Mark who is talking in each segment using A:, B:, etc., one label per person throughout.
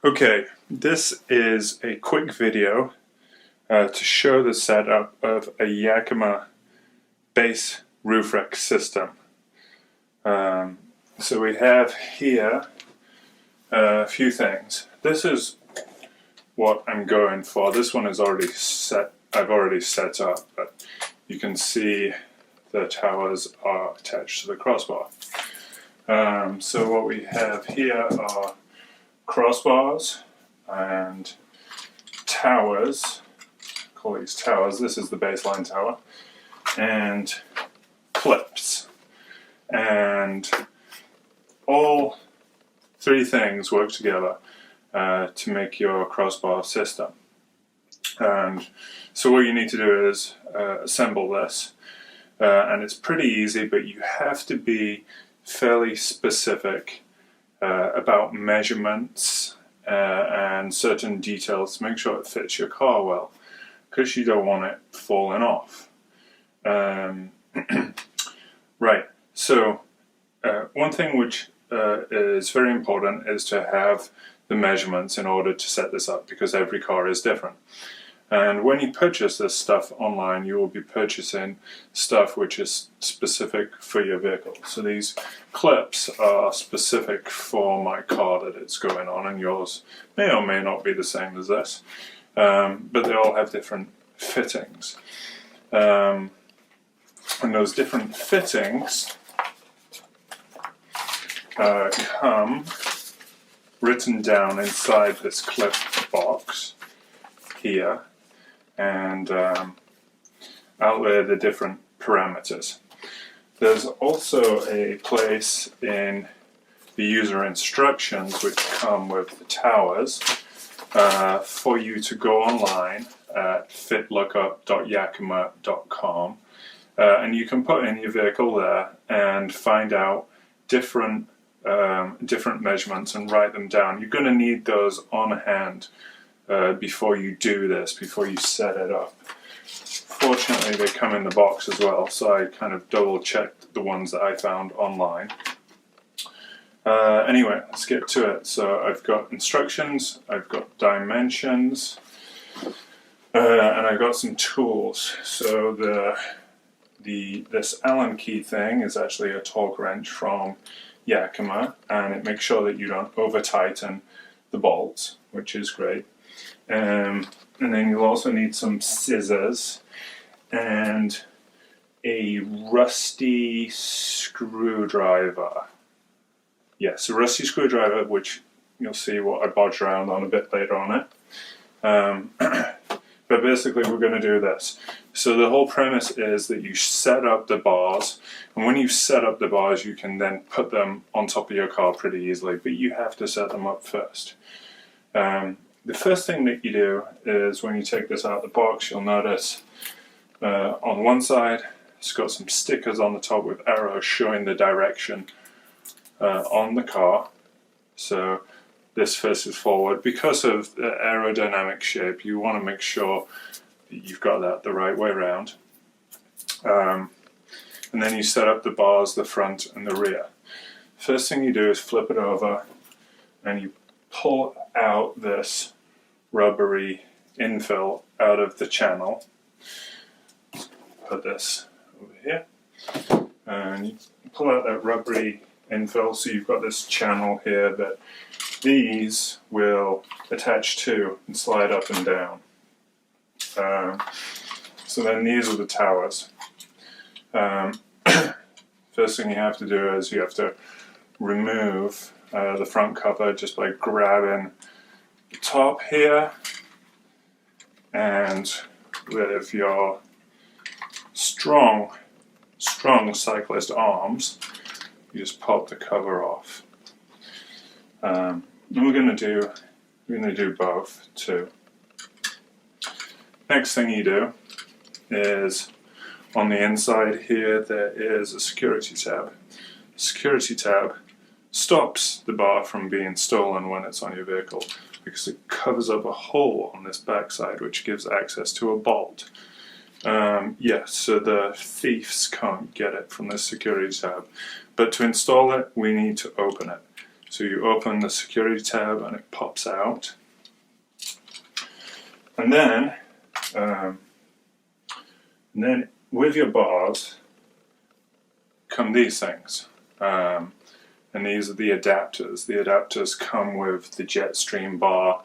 A: Okay, this is a quick video to show the setup of a Yakima base roof rack system. So we have here a few things. This is what I'm going for. This one is already set. I've already set up, but you can see the towers are attached to the crossbar. So what we have here are crossbars and towers. Call these towers. This is the baseline tower, and clips, and all three things work together to make your crossbar system. And so what you need to do is assemble this, and it's pretty easy, but you have to be fairly specific about measurements and certain details to make sure it fits your car well, because you don't want it falling off. Right, so one thing which is very important is to have the measurements in order to set this up, because every car is different. And when you purchase this stuff online, you will be purchasing stuff which is specific for your vehicle. So these clips are specific for my car that it's going on, and yours may or may not be the same as this. But they all have different fittings. And those different fittings come written down inside this clip box here, and outlay the different parameters. There's also a place in the user instructions which come with the towers for you to go online at fitlookup.yakima.com, and you can put in your vehicle there and find out different measurements and write them down. You're going to need those on hand before you do this, before you set it up. Fortunately, they come in the box as well, so I kind of double checked the ones that I found online. Anyway, let's get to it. So I've got instructions, I've got dimensions, and I've got some tools. So this Allen key thing is actually a torque wrench from Yakima, and it makes sure that you don't over tighten the bolts, which is great. And then you'll also need some scissors and a rusty screwdriver. Yes, a rusty screwdriver, which you'll see what I bodged around on a bit later on it. But basically we're going to do this. So the whole premise is that you set up the bars, and when you set up the bars you can then put them on top of your car pretty easily, but you have to set them up first. The first thing that you do is, when you take this out of the box, you'll notice on one side it's got some stickers on the top with arrows showing the direction on the car. So this faces forward. Because of the aerodynamic shape, you want to make sure that you've got that the right way around. And then you set up the bars, the front and the rear. First thing you do is flip it over and you pull out this rubbery infill out of the channel. Put this over here, and you pull out that rubbery infill, so you've got this channel here that these will attach to and slide up and down. So then these are the towers. First thing you have to do is you have to remove the front cover just by grabbing the top here, and with your strong cyclist arms you just pop the cover off. And we're going to do both too. Next thing you do is, on the inside here there is a security tab. The security tab stops the bar from being stolen when it's on your vehicle, because it covers up a hole on this backside which gives access to a bolt. Yes, so the thieves can't get it from this security tab. But to install it, we need to open it. So you open the security tab and it pops out. And then with your bars come these things. And these are the adapters. The adapters come with the Jetstream bar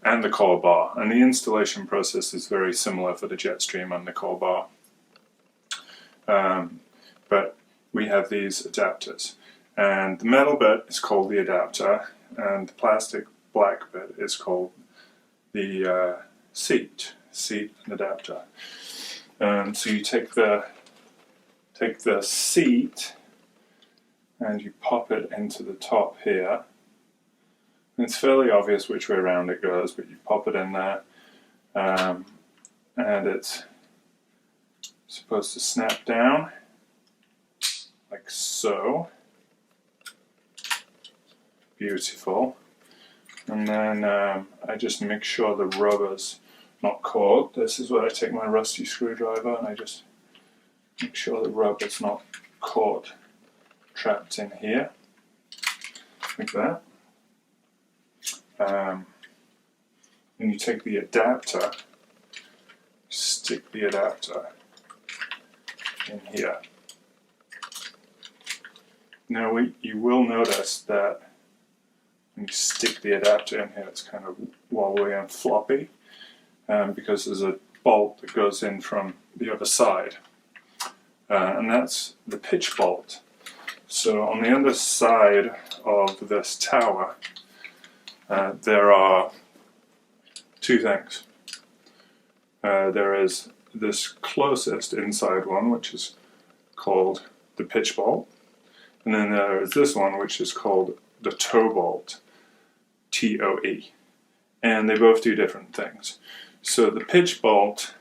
A: and the Corebar. And the installation process is very similar for the Jetstream and the Corebar. But we have these adapters. And the metal bit is called the adapter, and the plastic black bit is called the seat and adapter. So you take the seat and you pop it into the top here. And it's fairly obvious which way around it goes, but you pop it in there, and it's supposed to snap down like so. Beautiful. And then I just make sure the rubber's not caught. This is where I take my rusty screwdriver and I just make sure the rubber's not caught, trapped in here, like that. And you take the adapter, stick the adapter in here. Now you will notice that when you stick the adapter in here, it's kind of wobbly and floppy, because there's a bolt that goes in from the other side, and that's the pitch bolt. So on the underside of this tower, there are two things. There is this closest inside one, which is called the pitch bolt, and then there is this one, which is called the toe bolt, TOE, and they both do different things. So the pitch bolt,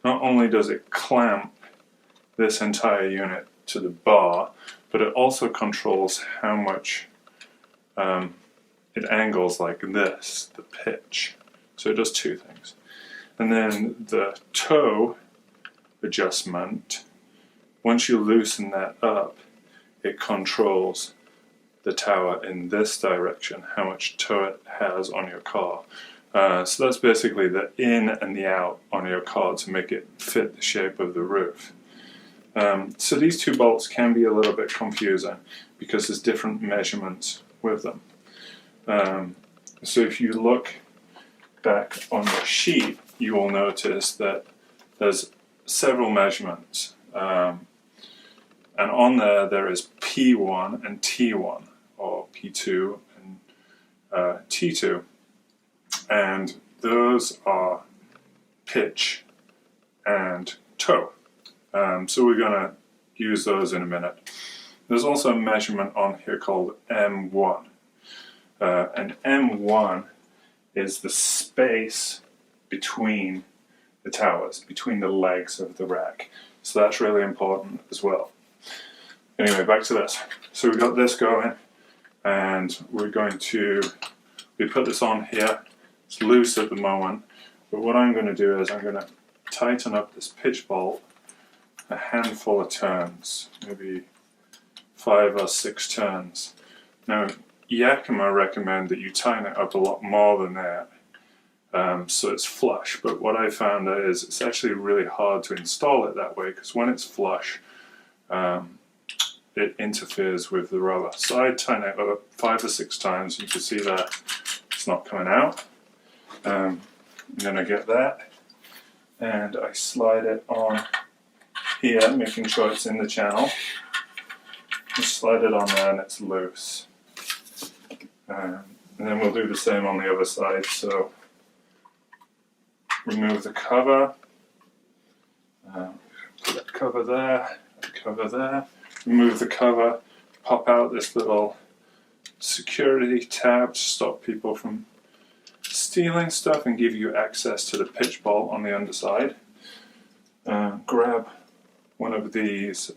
A: not only does it clamp this entire unit to the bar, but it also controls how much it angles like this, the pitch. So it does two things. And then the toe adjustment, once you loosen that up, it controls the tower in this direction, how much toe it has on your car. So that's basically the in and the out on your car to make it fit the shape of the roof. So these two bolts can be a little bit confusing because there's different measurements with them. So if you look back on the sheet, you will notice that there's several measurements. And on there is P1 and T1, or P2 and T2. And those are pitch and toe. So we're going to use those in a minute. There's also a measurement on here called M1. And M1 is the space between the towers, between the legs of the rack. So that's really important as well. Anyway, back to this. So we've got this going, and we put this on here. It's loose at the moment, but what I'm going to do is I'm going to tighten up this pitch bolt a handful of turns, maybe 5 or 6 turns. Now, Yakima recommend that you tighten it up a lot more than that, so it's flush, but what I found is it's actually really hard to install it that way, because when it's flush, it interferes with the rubber. So I tighten it up 5 or 6 times. You can see that it's not coming out. And then I get that, and I slide it on here, making sure it's in the channel. Just slide it on there and it's loose. And then we'll do the same on the other side. So remove the cover, put that cover there, remove the cover, pop out this little security tab to stop people from stealing stuff and give you access to the pitch bolt on the underside. Grab one of these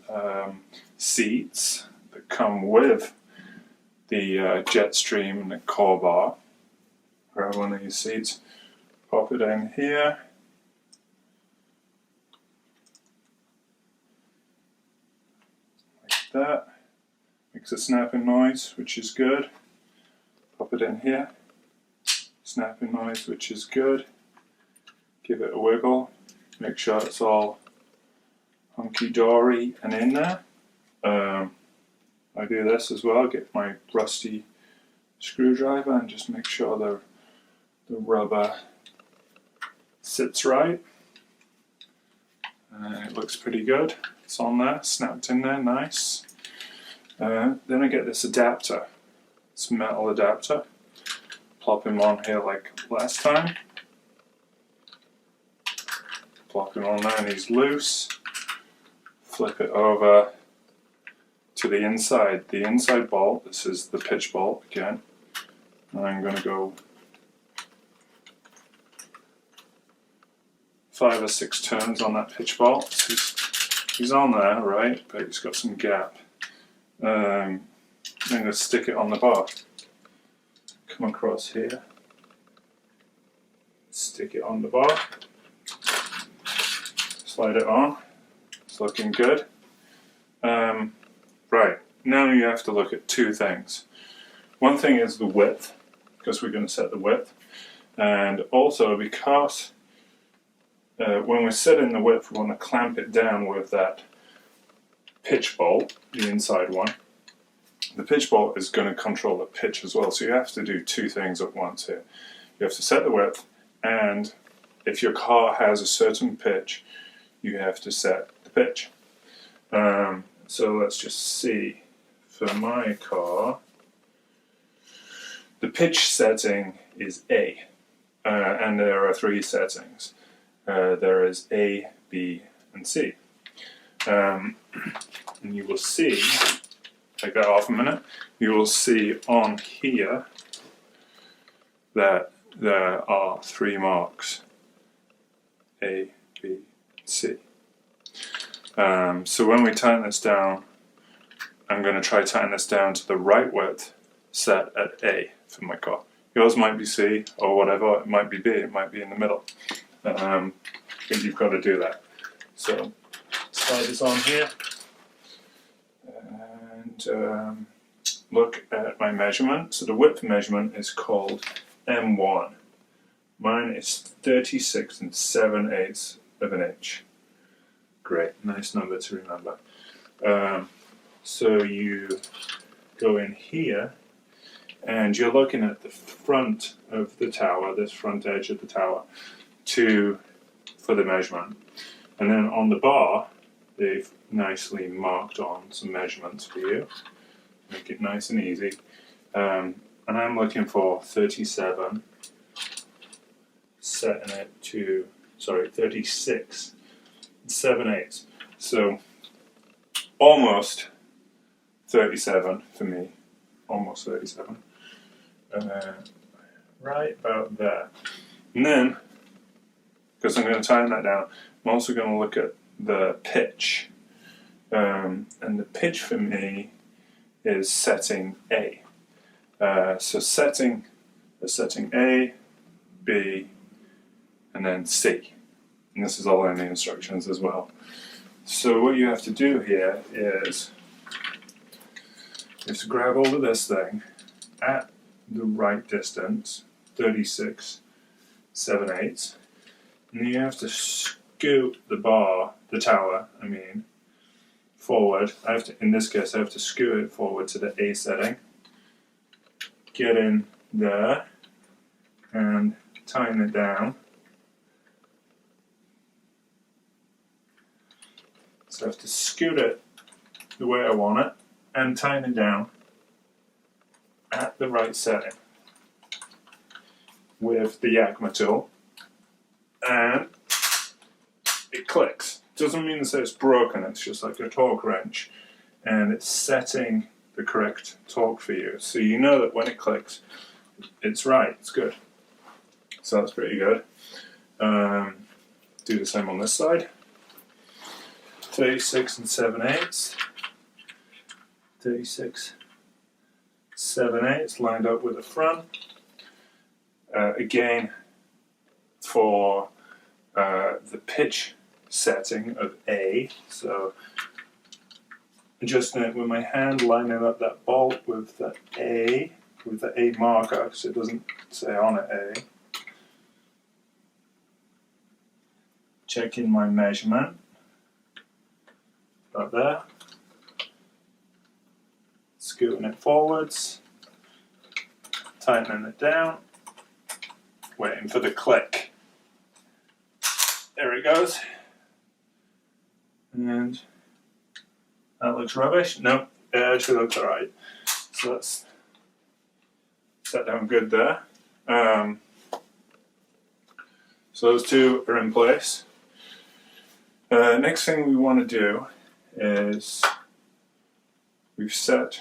A: seats that come with the Jetstream and the Corebar. Grab one of these seats, pop it in here. Like that. Makes a snapping noise, which is good. pop it in here. Snapping noise, which is good. Give it a wiggle. Make sure it's all hunky-dory and in there. I do this as well, get my rusty screwdriver and just make sure the rubber sits right. It looks pretty good. It's on there, snapped in there, nice. Then I get this adapter. It's a metal adapter. Plop him on here like last time. Plop him on there and he's loose. Flip it over to the inside bolt. This is the pitch bolt again. And I'm going to go 5 or 6 turns on that pitch bolt. He's on there, right, but he's got some gap. I'm going to stick it on the bar. Come across here. Stick it on the bar. Slide it on. It's looking good. Right, now you have to look at 2 things. One thing is the width, because we're going to set the width. And also because when we're setting the width, we want to clamp it down with that pitch bolt, the inside one. The pitch bolt is going to control the pitch as well, so you have to do 2 things at once here. You have to set the width, and if your car has a certain pitch, you have to set the pitch. So let's just see. For my car, the pitch setting is A, and there are 3 settings. There is A, B, and C. And you will see, take that off a minute, you will see on here that there are 3 marks, A, B, C. So when we tighten this down, I'm going to try tighten this down to the right width set at A for my car. Yours might be C or whatever, it might be B, it might be in the middle. But you've got to do that. So slide this on here and look at my measurement. So the width measurement is called M1. Mine is 36 7/8 of an inch. Great, nice number to remember. So you go in here and you're looking at the front of the tower, this front edge of the tower, for the measurement. And then on the bar, they've nicely marked on some measurements for you. Make it nice and easy. And I'm looking for 37, setting it to, 36 7/8. So almost 37 for me. Almost 37. Right about there. And then, because I'm going to tighten that down, I'm also going to look at the pitch. And the pitch for me is setting A. So setting A, B, and then C. And this is all in the instructions as well. So what you have to do here is you have to grab hold of this thing at the right distance, 36 7/8, and you have to scoot the tower, forward. In this case, I have to scoot it forward to the A setting, get in there, and tighten it down. So I have to scoot it the way I want it and tighten it down at the right setting with the Yakima tool, and it clicks. Doesn't mean to say it's broken, it's just like a torque wrench, and it's setting the correct torque for you. So you know that when it clicks, it's right, it's good. So that's pretty good. Do the same on this side. 36 7/8. 36 7/8 lined up with the front. Again, for the pitch setting of A, so adjusting it with my hand, lining up that bolt with the A, with the A marker because it doesn't say on it A. Checking my measurement. Right there. Scooting it forwards. Tightening it down. Waiting for the click. There it goes. And that looks rubbish. Nope, it actually looks alright. So that's set down good there. So those two are in place. Next thing we want to do is we've set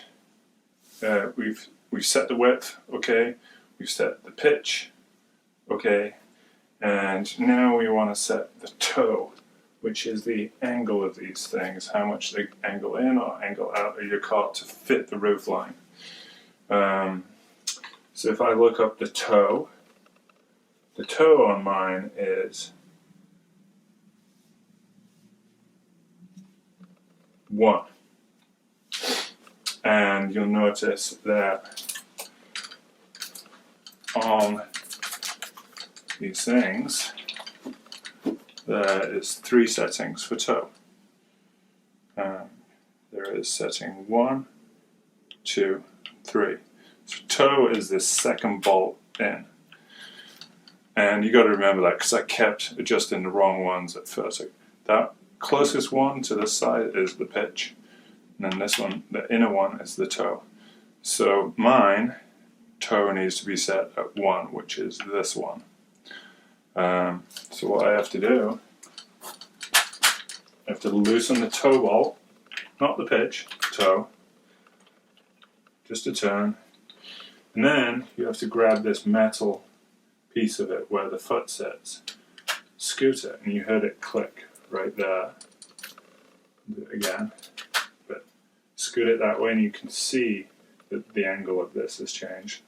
A: the width, okay. We've set the pitch, okay. And now we want to set the toe, which is the angle of these things, how much they angle in or angle out of your car to fit the roof line. So if I look up the toe on mine is 1. And you'll notice that on these things, there is 3 settings for toe. There is setting 1, 2, 3. So toe is this second bolt in. And you got to remember that because I kept adjusting the wrong ones at first. That closest one to this side is the pitch. And then this one, the inner one, is the toe. So mine, toe needs to be set at 1, which is this one. So what I have to do, I have to loosen the toe bolt, not the pitch, toe, just a turn. And then you have to grab this metal piece of it where the foot sits, scoot it, and you heard it click right there. Do it again, but scoot it that way and you can see that the angle of this has changed.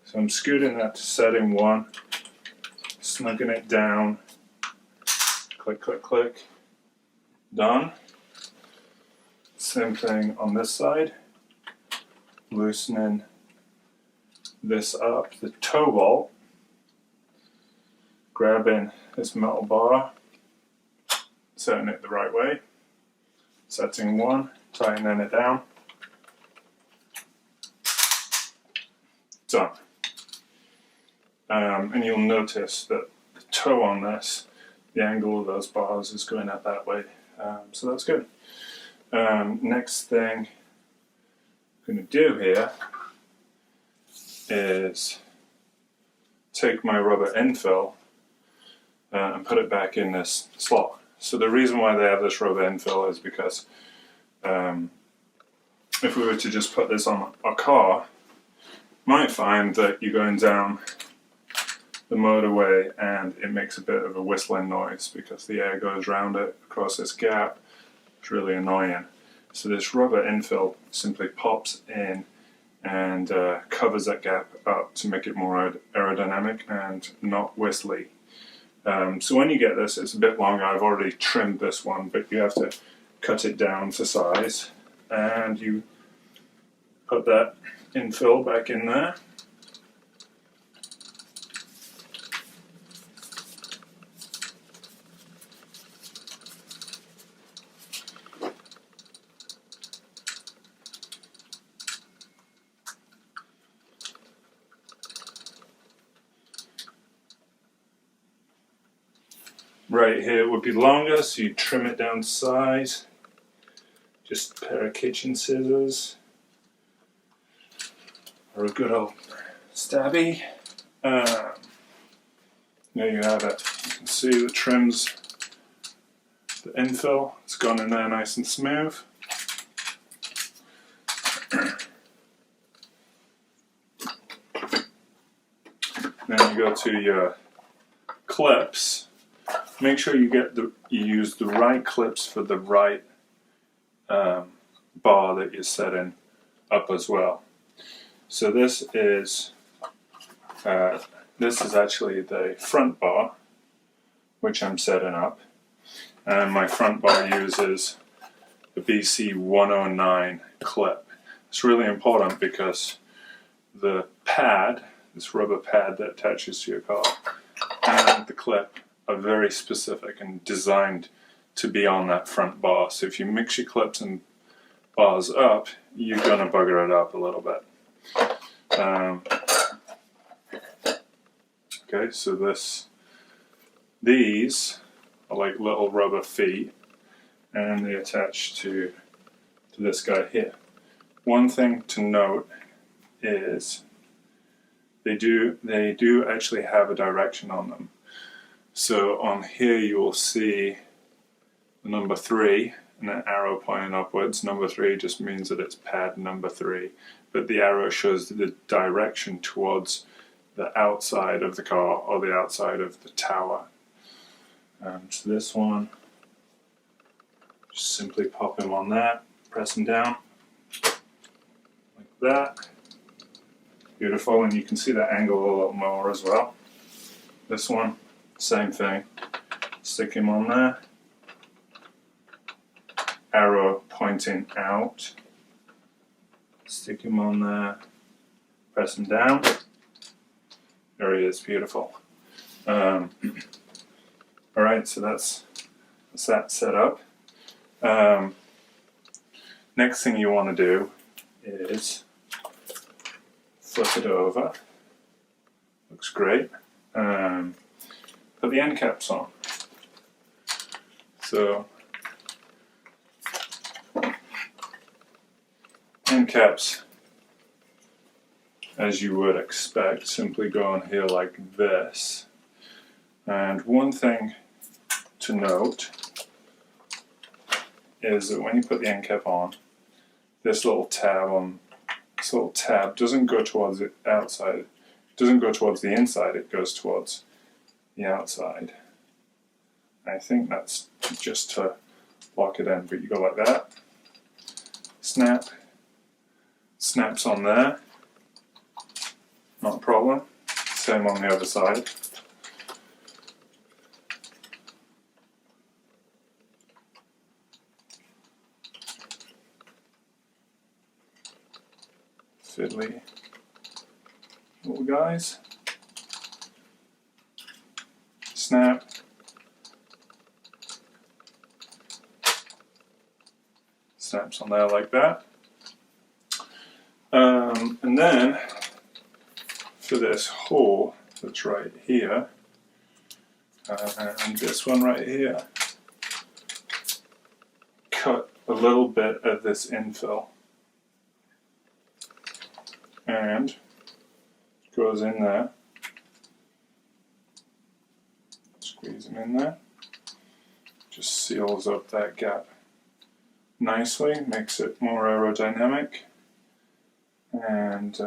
A: So I'm scooting that to setting 1, snugging it down, click, click, click, done. Same thing on this side, loosening this up, the toe bolt, grabbing this metal bar, setting it the right way, setting 1, tightening it down, done. And you'll notice that the toe on this, the angle of those bars is going out that way, so that's good. Next thing I'm going to do here is take my rubber infill and put it back in this slot. So the reason why they have this rubber infill is because if we were to just put this on a car, you might find that you're going down the motorway and it makes a bit of a whistling noise because the air goes around it across this gap. It's really annoying. So this rubber infill simply pops in and covers that gap up to make it more aerodynamic and not whistly. So when you get this, it's a bit longer. I've already trimmed this one, but you have to cut it down to size, and you put that infill back in there. Right here would be longer, so you trim it down to size. Just a pair of kitchen scissors or a good old stabby. There you have it. You can see the trims, the infill. It's gone in there nice and smooth. Then you go to your clips. Make sure you use the right clips for the right bar that you're setting up as well. So this is actually the front bar, which I'm setting up, and my front bar uses the BC 109 clip. It's really important because the pad, this rubber pad that attaches to your car, and the clip are very specific and designed to be on that front bar. So if you mix your clips and bars up, you're going to bugger it up a little bit. Okay, so these are like little rubber feet, and they attach to this guy here. One thing to note is they do actually have a direction on them. So on here you will see the number 3 and an arrow pointing upwards. Number 3 just means that it's pad number 3, but the arrow shows the direction towards the outside of the car or the outside of the tower. So this one, just simply pop him on there, press him down like that. Beautiful, and you can see that angle a lot more as well. This one, same thing. Stick him on there. Arrow pointing out. Stick him on there. Press him down. There he is, beautiful. Alright, so that's that set up. Next thing you want to do is flip it over. Looks great. Put the end caps on. So end caps, as you would expect, simply go on here like this. And one thing to note is that when you put the end cap on, this little tab doesn't go towards the outside. It doesn't go towards the inside, it goes towards the outside. I think that's just to lock it in, but you go like that. Snap. Snaps on there. Not a problem. Same on the other side. Fiddly little guys. Snap. Snaps on there like that. And then for this hole that's right here, and this one right here, cut a little bit of this infill. And goes in there. Squeeze them in there. Just seals up that gap nicely, makes it more aerodynamic, and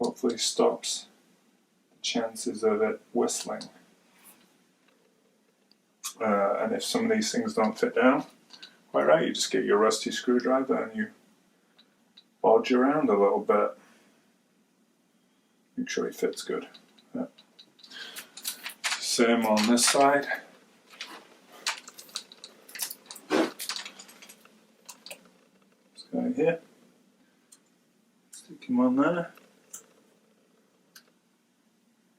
A: hopefully stops the chances of it whistling. And if some of these things don't fit down quite right, you just get your rusty screwdriver and you bodge around a little bit. Make sure he fits good. Yeah. Same on this side. This guy here. Stick him on there.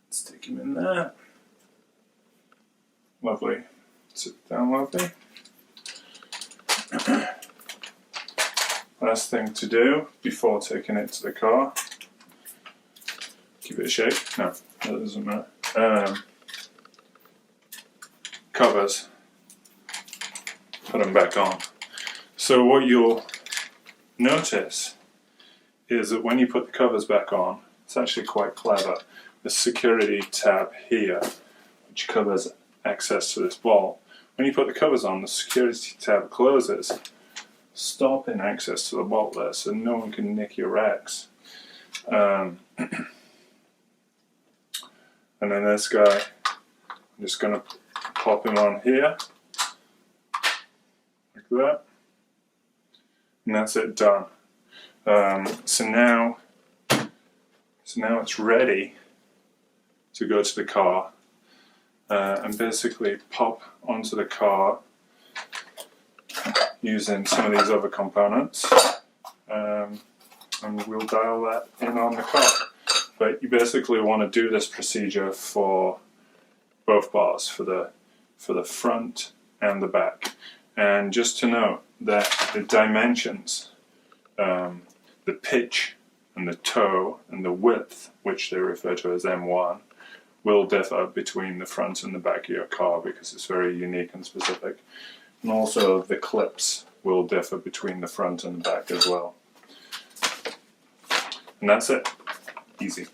A: Stick him in there. Lovely. Sit down lovely. Last thing to do before taking it to the car, give it a shake. No, that doesn't matter. Covers. Put them back on. So what you'll notice is that when you put the covers back on, it's actually quite clever. The security tab here, which covers access to this bolt, when you put the covers on, the security tab closes, stopping access to the bolt there, so no one can nick your racks. And then this guy, I'm just going to pop him on here, like that, and that's it, done. So now it's ready to go to the car, and basically pop onto the car using some of these other components. and we'll dial that in on the car. But you basically want to do this procedure for both bars, for the front and the back. And just to note that the dimensions, the pitch and the toe and the width, which they refer to as M1, will differ between the front and the back of your car because it's very unique and specific. And also the clips will differ between the front and the back as well. And that's it. Easy.